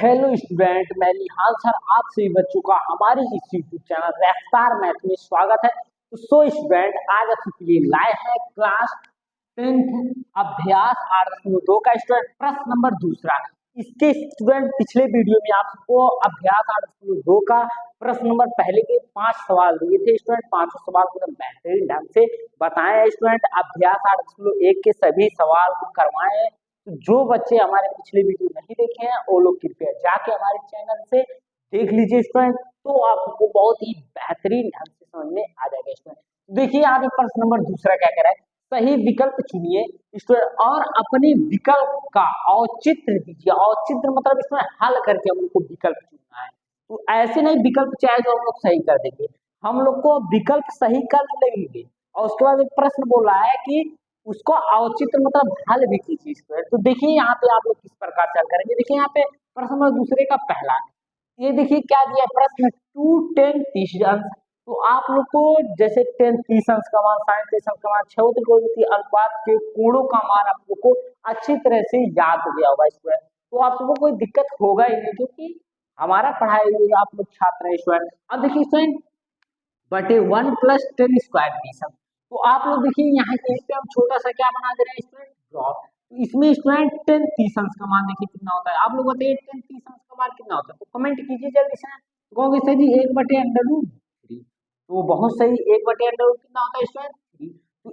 Hello student, मैं निहाल sir आप सभी बच्चों का हमारे इस यूट्यूब चैनल रफ्तार मैथ में स्वागत है। तो स्टूडेंट, आज आपके लिए लाए हैं क्लास 10th अभ्यास 8.2 का स्टूडेंट प्रश्न नंबर दूसरा। इसके स्टूडेंट पिछले वीडियो में आपको अभ्यास 8.2 का प्रश्न नंबर पहले के 5 सवाल दिए थे स्टूडेंट। 5 सवाल को बेहतरीन ढंग से बताए स्टूडेंट। अभ्यास 8.1 के सभी सवाल को करवाए हैं। तो जो बच्चे हमारे पिछले वीडियो नहीं देखे हैं वो लोग कृपया जाके हमारे चैनल से देख लीजिए स्टूडेंट, तो आपको बहुत ही बेहतरीन ढंग से समझ में आ जाएगा स्टूडेंट। देखिए यहाँ पे प्रश्न नंबर दूसरा क्या कह रहा है, सही विकल्प चुनिए स्टूडेंट और अपने विकल्प का औचित्य दीजिए। औचित्य मतलब इसमें हल करके हम लोग को विकल्प चुनना है। तो ऐसे नहीं विकल्प चाहे जो हम लोग सही कर देंगे, हम लोग को विकल्प सही कर लेंगे और उसके बाद एक प्रश्न बोल रहा है कि उसको औचित्य मतलब हल भी कीजिए स्टूडेंट। तो देखिए यहाँ पे आप लोग किस प्रकार से हल करेंगे। देखिए यहाँ पे प्रश्न नंबर दूसरे का पहला, ये देखिए क्या दिया है प्रश्न 2 10 30 अंश। तो आप लोग को जैसे 10 30 अंश का मान, sin 30 अंश का मान, 6 त्रिकोणमितीय अनुपात के कोणों का मान आप लोग को अच्छी तरह से याद हो गया होगा स्टूडेंट। तो आप लोगों को कोई दिक्कत होगा ही नहीं क्योंकि हमारा पढ़ाई हुई आप लोग छात्र हैं स्टूडेंट। अब देखिए स्टूडेंट बटे 1 + 10 स्क्वायर डी। तो आप लोग देखिए यहाँ पे हम छोटा सा क्या बना दे रहे हैं स्टूडेंट, ड्रॉप। तो इसमें स्टूडेंट 10 30 अंश का मान देखिए कितना होता है। आप लोग बताइए 10 30 अंश का मान कितना होता है, तो कमेंट कीजिए जल्दी से। तो कहोगे सर जी 1/√3। तो बहुत सही, 1/√3 कितना होता है स्टूडेंट 3। तो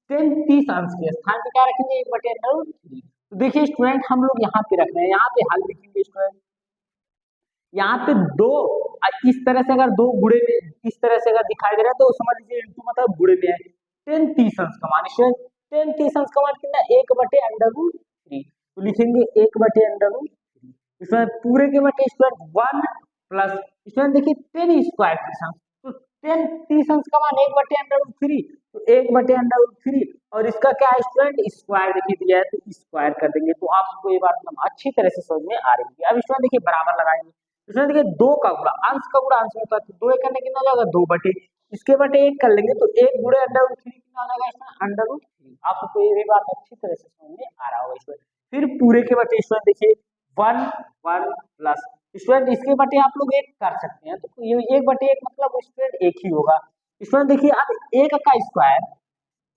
10 30 अंश के स्थान पे क्या रखेंगे 1/√3। तो देखिए स्टूडेंट हम लोग यहाँ पे रख रहे हैं, यहाँ पे हल लिखेंगे स्टूडेंट। यहाँ पे दो इस तरह से अगर दो गुणे में इस तरह से अगर दिखाई दे रहा है तो समझ लीजिए इनटू मतलब गुणे में है। 10 30 अंश का मान, 10 30 अंश का मान कितना 1/√3। तो लिखेंगे 1/√3। इसमें पूरे के बटे स्क्वायर 1 प्लस इसमें देखिए 10 स्क्वायर 30 अंश। तो 10 30 अंश का मान 1/√3। तो 1/√3 और इसका क्या है स्टूडेंट स्क्वायर देखिए दिया है, तो स्क्वायर कर देंगे। तो आपको ये बात अच्छी तरह से समझ में आ रही है। अब स्टूडेंट देखिए बराबर लगाएंगे। इसमें देखिए 2 का गुणा, अंश का गुणा अंश में होता है, तो 2 करने कितना हो जाएगा 2 बटे, इसके बटे 1 कर लेंगे तो 1 गुणे √3 कितना हो जाएगा इसमें √3। आपको ये भी बात अच्छी तरह से समझ में आ रहा होगा इसमें। फिर पूरे के बटे स्टूडेंट देखिए 1 1 प्लस स्टूडेंट इसके बटे आप लोग 1 कर सकते हैं, तो ये 1/1 मतलब स्टूडेंट 1 ही होगा। स्टूडेंट देखिए अब 1 का स्क्वायर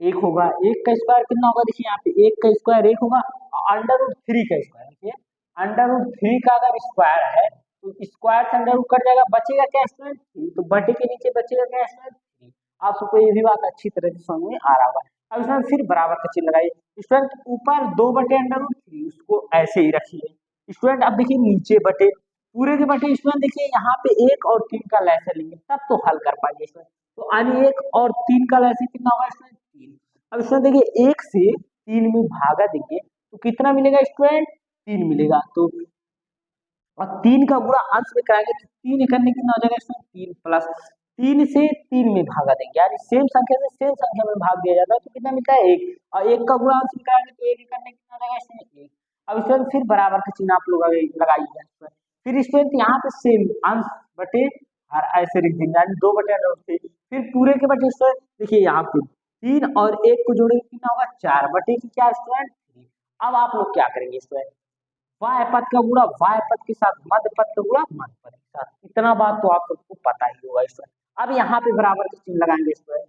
1 होगा, 1 का स्क्वायर कितना होगा देखिए यहाँ पे 1 का स्क्वायर 1 होगा और √3 का स्क्वायर देखिए √3 का अगर स्क्वायर है तो स्क्वायर से अंडर रूट कट जाएगा, बचेगा क्या स्टूडेंट 3। तो बटे के नीचे बचेगा क्या स्टूडेंट 3। आप सबको ये भी बात अच्छी तरह से समझ में आ रहा होगा। अब इसमें फिर बराबर का चिन्ह लगाइए स्टूडेंट, ऊपर 2/√3 उसको ऐसे ही रखिए स्टूडेंट। अब देखिए नीचे बटे पूरे के बटे स्टूडेंट देखिए यहाँ पे 1 और 3 का लैसा लेंगे तब तो हल कर पाएंगे स्टूडेंट। तो यानी 1 और 3 का लैसा कितना होगा स्टूडेंट 3। अब स्टूडेंट देखिए 1 से 3 में भागा देंगे तो कितना मिलेगा स्टूडेंट 3 मिलेगा। तो और 3 का गुणा अंश में कराएंगे तो 3 करने कितना हो जाएगा इसमें 3 प्लस 3 से 3 में भागा देंगे, यानी सेम संख्या से सेम संख्या में भाग दिया जाता है तो कितना मिलता है 1। और 1 का गुणा अंश में कराएंगे तो 1 करने कितना हो जाएगा इसमें 1। अब इसमें फिर बराबर का चिन्ह आप लोग लगाइए। फिर स्टूडेंट यहाँ पे सेम अंश बटे और ऐसे लिख देंगे यानी 2/√3। फिर पूरे के बटे स्टूडेंट देखिए यहाँ पे 3 और 1 को जोड़ेंगे कितना होगा 4 बटे की क्या स्टूडेंट 3। अब आप लोग क्या करेंगे स्टूडेंट, वाय पद का गुणा वाय पद के साथ, मध्य पद का गुणा मध्य पद के साथ। इतना बात तो आप सबको पता ही होगा स्टूडेंट। अब यहाँ पे बराबर का चिन्ह लगाएंगे स्टूडेंट।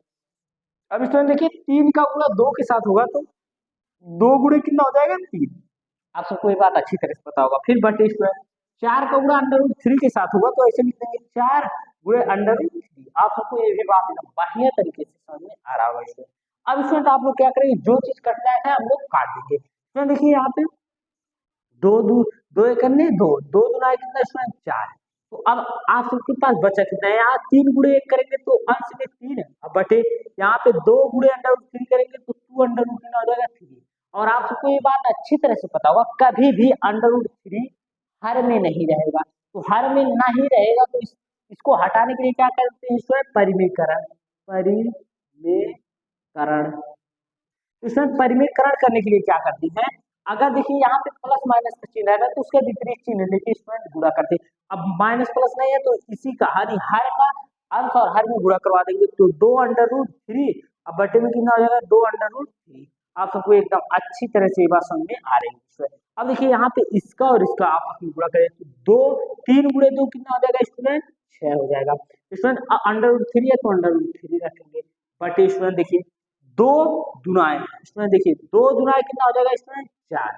अब स्टूडेंट देखिए 3 का गुणा 2 के साथ होगा तो 2 गुणे कितना हो जाएगा 3। आप सबको ये बात अच्छी तरह से पता होगा। फिर बटे स्टूडेंट 4 का गुणा √3 के साथ होगा तो ऐसे लिख देंगे 4 गुणे √3। आप सबको ये भी बात एकदम बढ़िया तरीके से समझ में आ रहा होगा स्टूडेंट। अब स्टूडेंट आप लोग क्या करेंगे, जो चीज कटना है हम लोग काट देंगे। स्टूडेंट देखिए यहाँ पे 2 एकन्ने 2 2 दूना कितना इसमें 4। तो अब आप सबके पास बचा कितना है, यहाँ 3 गुणे 1 करेंगे तो अंश में 3 है, अब बटे यहाँ पे 2 गुणे √3 करेंगे तो 2 √3 हो जाएगा 3। और आप सबको ये बात अच्छी तरह से पता होगा कभी भी √3 हर में नहीं रहेगा। तो हर में नहीं रहेगा तो इसको हटाने के लिए क्या करते हैं इसमें परिमेयकरण। परिमेयकरण इसमें परिमेयकरण करने के लिए क्या करते हैं, अगर देखिए यहाँ पे प्लस माइनस का चिन्ह है तो उसका विपरीत चिन्ह लेके स्टूडेंट गुणा करते हैं। अब माइनस प्लस नहीं है तो इसी का यानी हर का अंश और हर में गुणा करवा देंगे तो 2√3 अब बटे में कितना हो जाएगा 2√3। आप सबको एकदम अच्छी तरह से ये बात समझ में आ रही है। अब देखिए यहाँ पे इसका और इसका आपस में गुणा करें तो 2, 3 गुणे 2 कितना हो जाएगा स्टूडेंट 6 हो जाएगा स्टूडेंट। √3 है तो √3 रखेंगे, बट स्टूडेंट देखिए 2 दुनाए स्टूडेंट देखिए 2 दुनाए कितना हो जाएगा स्टूडेंट 4,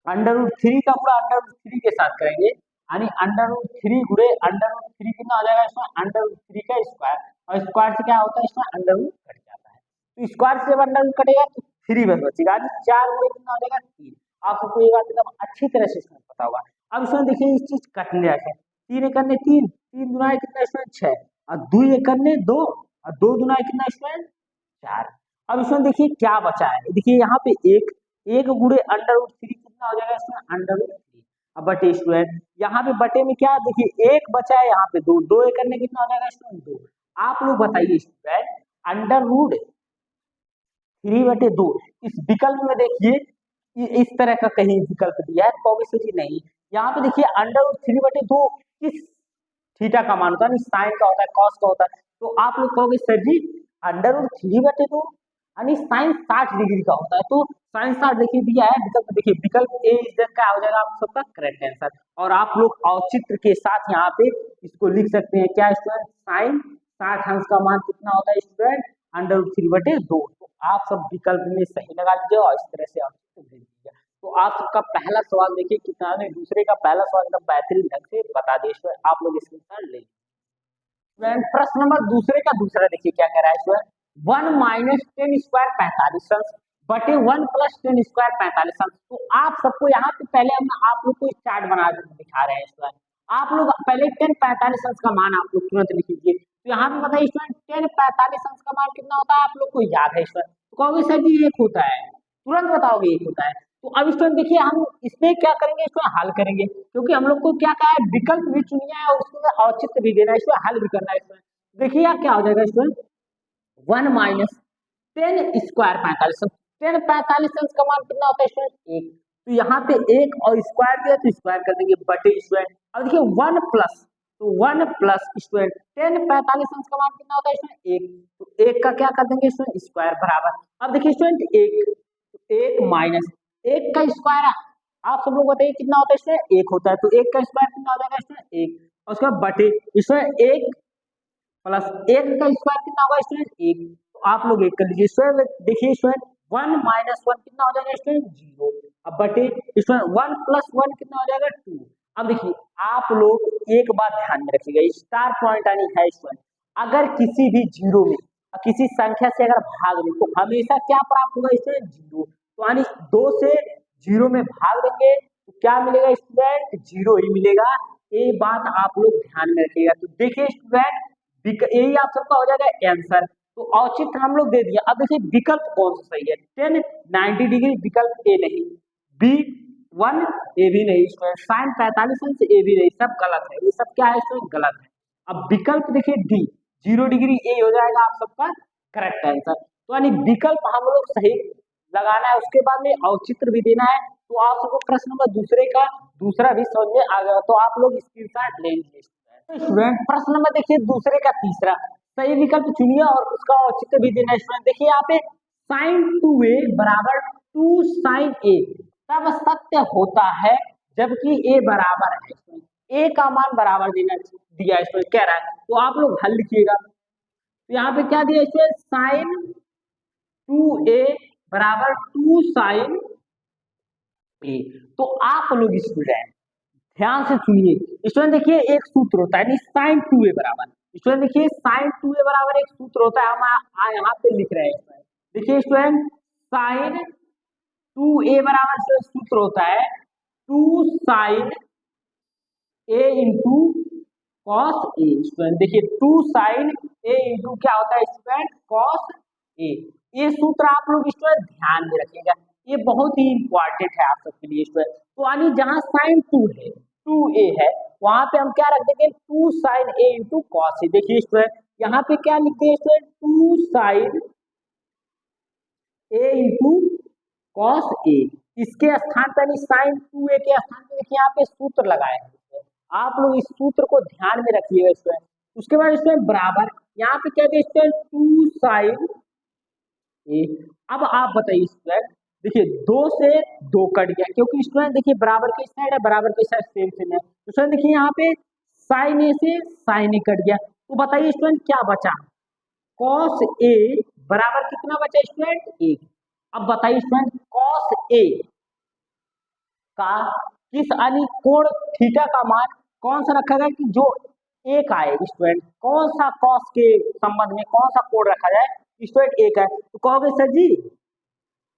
√3 का पूरा √3 के साथ करेंगे यानी √3 गुणे √3 कितना हो जाएगा इसमें √3 का स्क्वायर, और स्क्वायर से क्या होता है इसमें अंडर रूट कट जाता है, तो स्क्वायर से जब अंडर रूट कटेगा तो 3 बस बचेगा, 4 गुणे कितना हो जाएगा 3। आप सबको ये बात एकदम अच्छी तरह से इसमें पता होगा। अब इसमें देखिए इस चीज कटने रखे 3 एक करने 3, 3 दुनाए कितना इसमें 6, और 2 एक करने 2, और 2 दुनाए कितना इसमें 4। अब इसमें देखिए क्या बचा है, देखिए यहाँ पे एक गुणे √3 कितना हो जाएगा इसमें √3। अब बटे स्टूडेंट यहाँ पे बटे में क्या देखिए एक बचा है, यहाँ पे 2, 2 एक करने कितना हो जाएगा स्टूडेंट 2। आप लोग बताइए स्टूडेंट √3/2 इस विकल्प में देखिए इस तरह का कहीं विकल्प दिया है तो ऑब्वियसली नहीं, यहाँ पे देखिए √3/2 किस थीटा का मान होता है, साइन का होता है, कॉस का होता है, तो आप लोग कहोगे सर जी √3/2 यानी साइन 60 डिग्री का होता है, तो साइन 60 देखिए दिया है विकल्प, देखिए विकल्प ए इस क्या हो जाएगा आप सबका करेक्ट आंसर। और आप लोग औचित्र के साथ यहाँ पे इसको लिख सकते हैं क्या स्टूडेंट, साइन 60 अंश का मान कितना होता है स्टूडेंट √3/2। तो आप सब विकल्प में सही लगा लीजिए और इस तरह से औचित्य दे दीजिए। तो आप सबका पहला सवाल देखिए कितना है, दूसरे का पहला सवाल एकदम बेहतरीन ढंग से बता दिए, आप लोग स्क्रीनशॉट ले लीजिए। प्रश्न नंबर दूसरे का दूसरा देखिए क्या कह रहा है इसमें, 1 - 10 स्क्वायर 45 अंश बटे 1 + 10 स्क्वायर 45 अंश। तो आप सबको यहाँ पे पहले हम आप लोग को चार्ट बना दिखा रहे हैं स्टूडेंट, आप लोग पहले 10 45 अंश का मान आप लोग तुरंत लिख लीजिए। तो यहाँ पे बताइए स्टूडेंट 10 45 अंश का मान कितना होता है, आप लोग को याद है स्टूडेंट, तो कहोगे सर जी 1 होता है, तुरंत बताओगे 1 होता है। तो अब स्टूडेंट देखिए हम इसमें क्या करेंगे, इसमें हल करेंगे, क्योंकि हम लोग को क्या कहा है विकल्प भी चुनिया है और उसमें औचित्य भी देना है, इसमें हल भी करना है। इसमें देखिए आप क्या हो जाएगा स्टूडेंट 1 - 10 स्क्वायर 45, 10 45 अंश का मान कितना होता है स्टूडेंट 1, तो यहाँ पे 1 और स्क्वायर दिया तो स्क्वायर कर देंगे बटे स्टूडेंट। अब देखिए 1 प्लस, तो 1 प्लस स्टूडेंट 10 45 अंश का मान कितना होता है स्टूडेंट 1, तो 1 का क्या कर देंगे स्टूडेंट स्क्वायर बराबर। अब देखिए स्टूडेंट 1 माइनस 1 का स्क्वायर आप सब लोग बताइए कितना होता है स्टूडेंट 1 होता है, तो 1 का स्क्वायर कितना हो जाएगा स्टूडेंट 1, और उसके बाद बटे स्टूडेंट 1 प्लस 1 का स्क्वायर कितना होगा स्टूडेंट 1, तो आप लोग 1 कर लीजिए स्टूडेंट। देखिए स्टूडेंट 1 - 1 कितना हो जाएगा स्टूडेंट 0, अब बटे स्टूडेंट 1 + 1 कितना हो जाएगा 2। अब देखिए आप लोग एक बात ध्यान में रखिएगा, स्टार पॉइंट यानी है स्टूडेंट, अगर किसी भी जीरो में किसी संख्या से अगर भाग दें तो हमेशा क्या प्राप्त होगा स्टूडेंट 0, तो यानी 2 से 0 में भाग देंगे तो क्या मिलेगा स्टूडेंट 0 ही मिलेगा, ये बात आप लोग ध्यान में रखिएगा। तो देखिए स्टूडेंट यही आप सबका हो जाएगा आंसर, तो औचित्य हम लोग दे दिया। अब देखिए विकल्प कौन सा सही है, 10 90 डिग्री विकल्प ए नहीं, बी 1 ए भी नहीं, साइन 45 अंश ए भी नहीं, सब गलत है, ये सब क्या है इसमें गलत है। अब विकल्प देखिए डी 0 डिग्री ए हो जाएगा आप सबका करेक्ट आंसर, तो यानी विकल्प हम लोग सही लगाना है, उसके बाद में औचित्र भी देना है। तो आप सबको प्रश्न नंबर दूसरे का दूसरा भी समझ में आ गया, तो आप लोग स्क्रीनशॉट ले लीजिए। स्टूडेंट प्रश्न नंबर देखिए दूसरे का तीसरा, सही विकल्प चुनिए और उसका औचित्य भी देना है। स्टूडेंट देखिए यहाँ पे sin 2a बराबर 2 sin a तब सत्य होता है जबकि a बराबर है, a का मान बराबर देना दिया है इसमें कह रहा है, तो आप लोग हल लिखिएगा। तो यहाँ पे क्या दिया इसमें sin 2a बराबर 2 sin a, तो आप लोग स्टूडेंट ध्यान से सुनिए स्टूडेंट, देखिए एक सूत्र होता है साइन 2a बराबर, स्टूडेंट देखिए साइन 2a बराबर एक सूत्र होता है, हम यहाँ पे लिख रहे हैं। देखिए स्टूडेंट साइन 2a बराबर से सूत्र होता है 2 sine a into cos A. Student देखिए 2 साइन a इंटू क्या होता है स्टूडेंट कॉस ए, ये सूत्र आप लोग स्टूडेंट ध्यान में रखिएगा, ये बहुत ही इंपॉर्टेंट है आप सबके लिए स्टूडेंट। तो यानी जहां साइन 2a है वहां पे हम क्या रख देंगे 2 sine a into cos A. देखिए स्टूडेंट यहाँ पे क्या लिखते हैं student 2 sine a into cos A, इसके स्थान पर साइन 2a के स्थान पर देखिए यहाँ पे सूत्र लगाए हैं, आप लोग इस सूत्र को ध्यान में रखिएगा स्टूडेंट। उसके बाद स्टूडेंट बराबर यहाँ पे क्या स्टूडेंट 2 साइन ए। अब आप बताइए स्टूडेंट देखिए 2 से 2 कट गया, क्योंकि स्टूडेंट देखिए बराबर के साइड है, बराबर के साइड सेम सेम है, तो स्टूडेंट देखिए यहाँ पे साइन ए से साइन ए कट गया, तो बताइए स्टूडेंट क्या बचा, कॉस ए बराबर कितना बचा स्टूडेंट 1। अब बताइए स्टूडेंट कॉस ए का किस यानी कोण थीटा का मान कौन सा रखा जाए कि जो एक आए स्टूडेंट, कौन सा कॉस के संबंध में कौन सा कोण रखा जाए स्टूडेंट एक है, तो कहोगे सर जी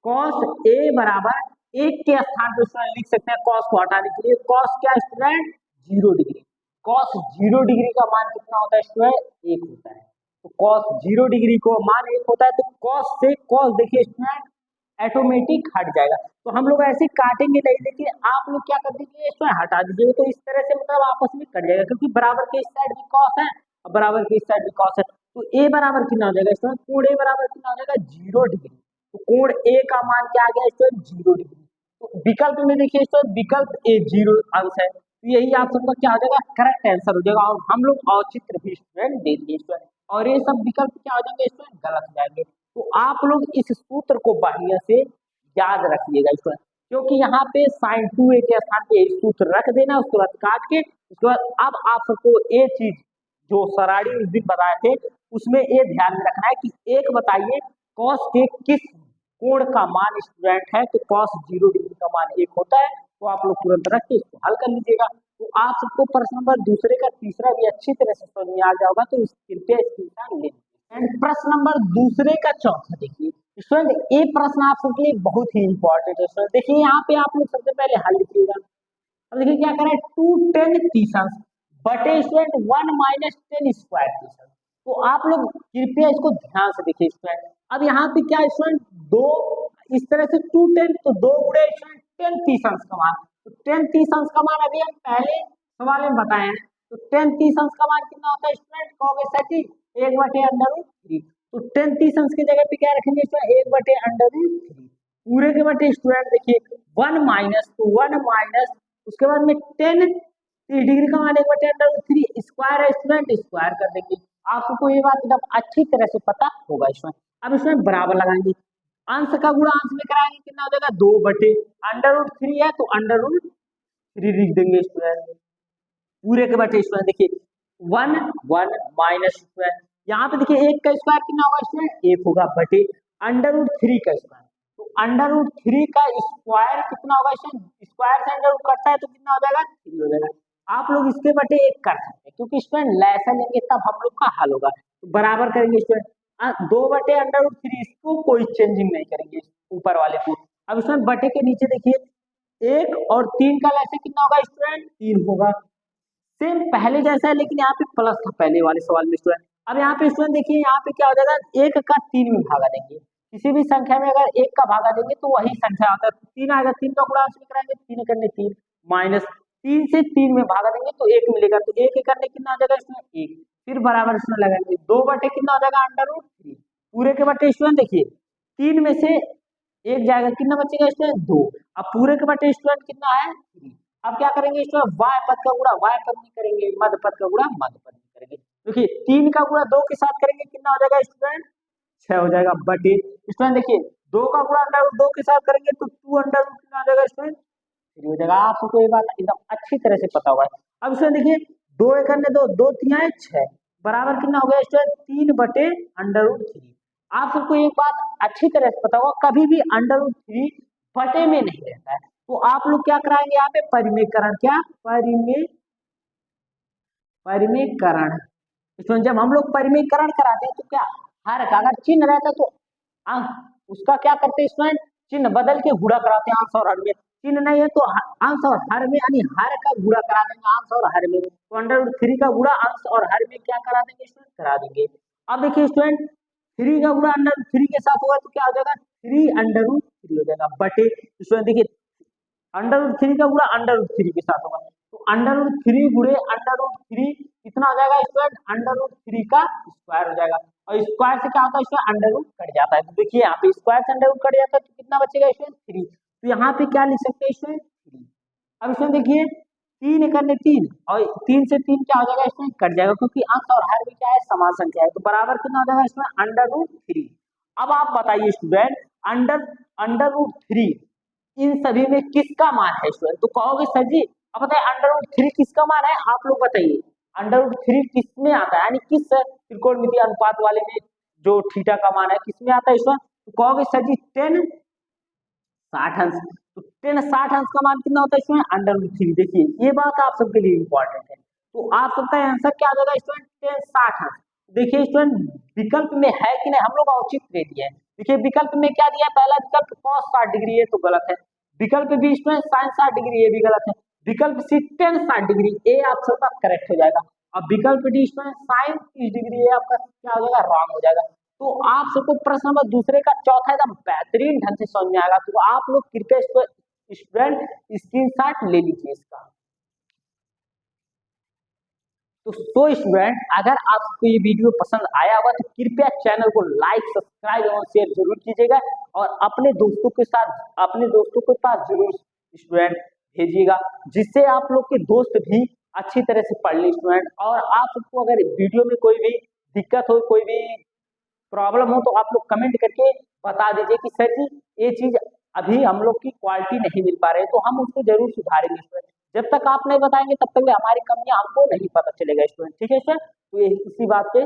कॉस ए बराबर एक के स्थान पर स्टूडेंट लिख सकते हैं कॉस को हटाने के लिए, कॉस क्या स्टूडेंट 0 डिग्री, कॉस 0 डिग्री का मान कितना होता है स्टूडेंट 1 होता है, तो कॉस 0 डिग्री को मान 1 होता है, तो कॉस से कॉस देखिए स्टूडेंट ऑटोमेटिक हट जाएगा, तो हम लोग ऐसे काटेंगे नहीं, देखिए आप लोग क्या कर दीजिए इसमें हटा दीजिए, तो इस तरह से मतलब आपस में कट जाएगा, क्योंकि बराबर के इस साइड भी कॉस है और बराबर के इस साइड भी कॉस है, तो ए बराबर कितना हो जाएगा इसमें, कोण ए बराबर कितना हो जाएगा 0 डिग्री, तो कोण ए का मान क्या आ गया इसमें 0 डिग्री, तो विकल्प में देखिए इसमें विकल्प ए 0 अंश है, तो यही आप सबका क्या हो जाएगा करेक्ट आंसर हो जाएगा, और हम लोग औचित्य भी स्टूडेंट दे दिए स्टूडेंट, और ये सब विकल्प क्या हो जाएंगे स्टूडेंट गलत हो जाएंगे, तो आप लोग इस सूत्र को बढ़िया से याद रखिएगा स्टूडेंट, क्योंकि यहाँ पे साइन 2a के स्थान पे एक सूत्र रख देना, उसके बाद काट के उसके बाद अब आप सबको ये चीज जो सराड़ी उस दिन बताए थे उसमें ये ध्यान में रखना है कि एक बताइए कॉस के किस कोण का मान स्टूडेंट है, तो कॉस 0 डिग्री का मान 1 होता है, तो आप लोग तुरंत रख के इसको हल कर लीजिएगा, तो आप सबको प्रश्न नंबर दूसरे का तीसरा भी अच्छी तरह से समझ में आ जाएगा, तो कृपया स्क्रीनशॉट ले। एंड प्रश्न नंबर दूसरे का चौथा देखिए स्टूडेंट, ये प्रश्न आप सबके लिए बहुत ही इंपॉर्टेंट है स्टूडेंट, देखिए यहाँ पे आप लोग सबसे पहले हल लिखिएगा, अब देखिए क्या करें 2 10 तीसंस बटे स्टूडेंट 1 माइनस 10 स्क्वायर तीसंस, तो आप लोग कृपया इसको ध्यान से देखिए स्टूडेंट, अब यहाँ पे क्या स्टूडेंट दो इस तरह से 2 10 तो 2 गुणे स्टूडेंट 10 तीसंस का मान, तो 10 तीसंस का मान अभी हम पहले सवाल में बताए हैं, तो 10 तीसंस का मान कितना होता है स्टूडेंट, कहोगे सर जी 1/√3, तो 10 तीसंस की जगह पे क्या रखेंगे स्टूडेंट 1/√3, पूरे के बटे स्टूडेंट देखिए 1 माइनस, तो 1 माइनस उसके बाद में 10 डिग्री का मान 1/√3 स्क्वायर है स्टूडेंट, स्क्वायर कर देंगे, आप सबको ये बात एकदम अच्छी तरह से पता होगा स्टूडेंट, अब इसमें बराबर लगाएंगे, अंश का गुणा अंश में कराएंगे कितना हो जाएगा 2/√3 है तो √3 लिख देंगे स्टूडेंट, पूरे के बटे स्क्वायर देखिए 1 1 माइनस स्क्वायर, यहाँ पे देखिए 1 का स्क्वायर कितना होगा स्टूडेंट 1 होगा बटे √3 का स्क्वायर, तो √3 का स्क्वायर कितना होगा स्टूडेंट, स्क्वायर से अंडर कटता है तो कितना हो जाएगा 3 हो जाएगा, आप लोग इसके बटे 1 कर सकते हैं, क्योंकि स्टूडेंट लैसा लेंगे तब हम लोग का हल होगा, तो बराबर करेंगे स्टूडेंट 2/√3, इसको कोई चेंजिंग नहीं करेंगे ऊपर वाले को, अब इसमें बटे के नीचे देखिए 1 और 3 का लैसा कितना होगा स्टूडेंट 3 होगा, सेम पहले जैसा है, लेकिन यहाँ पे प्लस था पहले वाले सवाल में स्टूडेंट, अब यहाँ पे स्टूडेंट देखिए यहाँ पे क्या हो जाएगा 1 का 3 में भागा देंगे, किसी भी संख्या में अगर 1 का भागा देंगे तो वही संख्या आता है, 3 आएगा 3 का गुणा अंश में कराएंगे 3 करने 3 माइनस 3 से 3 में भागा देंगे तो 1 मिलेगा, तो 1 करने कितना हो जाएगा इसमें 1, फिर बराबर इसमें लगाएंगे 2 बटे कितना हो जाएगा √3, पूरे के बटे स्टूडेंट देखिए 3 में से 1 जाएगा कितना बचेगा स्टूडेंट 2, अब पूरे के बटे स्टूडेंट कितना है 3, अब क्या करेंगे स्टूडेंट y पद का गुणा y पद में करेंगे, मध्य पद का गुणा मध्य पद में करेंगे, देखिए 3 का गुणा 2 के साथ करेंगे कितना हो जाएगा स्टूडेंट 6 हो जाएगा बटे स्टूडेंट देखिए 2 का गुणा √2 के साथ करेंगे तो 2 कितना हो जाएगा स्टूडेंट 3 हो जाएगा, आप सबको ये बात एकदम अच्छी तरह से पता होगा, अब स्टूडेंट देखिए 2 करने 2 2 3 6 बराबर कितना हो गया स्टूडेंट 3/√3, आप सबको एक बात अच्छी तरह से पता होगा कभी भी √3 बटे में नहीं रहता है, तो आप लोग क्या कराएंगे यहाँ पे परिमेयकरण, क्या परिमेयकरण, इसमें जब हम लोग परिमेयकरण कराते हैं तो क्या हर का अगर चिन्ह रहता है तो उसका क्या करते हैं स्टूडेंट चिन्ह बदल के गुणा कराते हैं अंश और हर में, चिन्ह नहीं है तो अंश और हर में यानी हर का गुणा करा देंगे अंश और हर में, तो √3 का गुणा अंश और हर में क्या करा देंगे स्टूडेंट करा देंगे, अब देखिए स्टूडेंट 3 का गुणा √3 के साथ होगा तो क्या हो जाएगा 3 हो जाएगा बटे स्टूडेंट देखिए √3 का गुणा √3 के साथ होगा, तो √3 गुणे √3 कितना हो जाएगा स्टूडेंट √3 का स्क्वायर हो जाएगा, और स्क्वायर से क्या होता है इसमें अंडर रूट कट जाता है, तो देखिए यहाँ पे स्क्वायर से अंडर रूट कट जाता है तो कितना बचेगा स्टूडेंट 3, तो यहाँ पे क्या लिख सकते हैं स्टूडेंट 3, अब इसमें देखिए 3 करने 3 और 3 से 3 क्या हो जाएगा स्टूडेंट कट जाएगा, क्योंकि अंश और हर भी क्या है समान संख्या है, तो बराबर कितना हो जाएगा इसमें √3, अब आप बताइए student, under under root three इन सभी में किसका मान है स्टूडेंट? तो कहोगे सर जी अब बताइए अंडर रूट थ्री किसका मान है, आप लोग बताइए अंडर रूट थ्री किस में आता है, यानी किस त्रिकोणमितीय अनुपात वाले में जो थीटा का मान है किसमें आता है स्टूडेंट? तो कहोगे सर जी 10 60 अंश। तो 10 60 अंश का मान कितना होता है इसमें? Under root three. देखिए ये बात आप सबके लिए इंपॉर्टेंट है। तो आप सबका आंसर क्या आ जाएगा स्टूडेंट? 10 60 अंश। देखिए स्टूडेंट विकल्प में है कि नहीं, हम लोग औचित्य दे दिए हैं। देखिए विकल्प में क्या दिया है, पहला विकल्प cos 60 डिग्री, ये तो गलत है। विकल्प बी स्टूडेंट sin 60 डिग्री, ये भी गलत है। विकल्प सी tan 60 डिग्री, ये आप सबका करेक्ट हो जाएगा। अब विकल्प डी स्टूडेंट sin 30 डिग्री, ये आपका क्या हो जाएगा? रॉन्ग हो जाएगा। तो आप सबको प्रश्न नंबर दूसरे का चौथा एकदम बेहतरीन ढंग से समझ में आएगा। तो आप लोग कृपया इसको स्टूडेंट स्क्रीनशॉट ले लीजिए इसका। तो स्टूडेंट अगर आपको ये वीडियो पसंद आया होगा तो कृपया चैनल को लाइक सब्सक्राइब और शेयर जरूर कीजिएगा, और अपने दोस्तों के पास जरूर स्टूडेंट भेजिएगा, जिससे आप लोग के दोस्त भी अच्छी तरह से पढ़ ले स्टूडेंट। और आप सबको अगर वीडियो में कोई भी दिक्कत हो, कोई भी प्रॉब्लम हो, तो आप लोग कमेंट करके बता दीजिए कि सर जी ये चीज अभी हम लोग की क्वालिटी नहीं मिल पा रही है, तो हम उसको जरूर सुधारेंगे स्टूडेंट। जब तक आप नहीं बताएंगे तब तक हमारी कमियां हमको नहीं पता चलेगा स्टूडेंट। ठीक है सर, तो इसी बात पे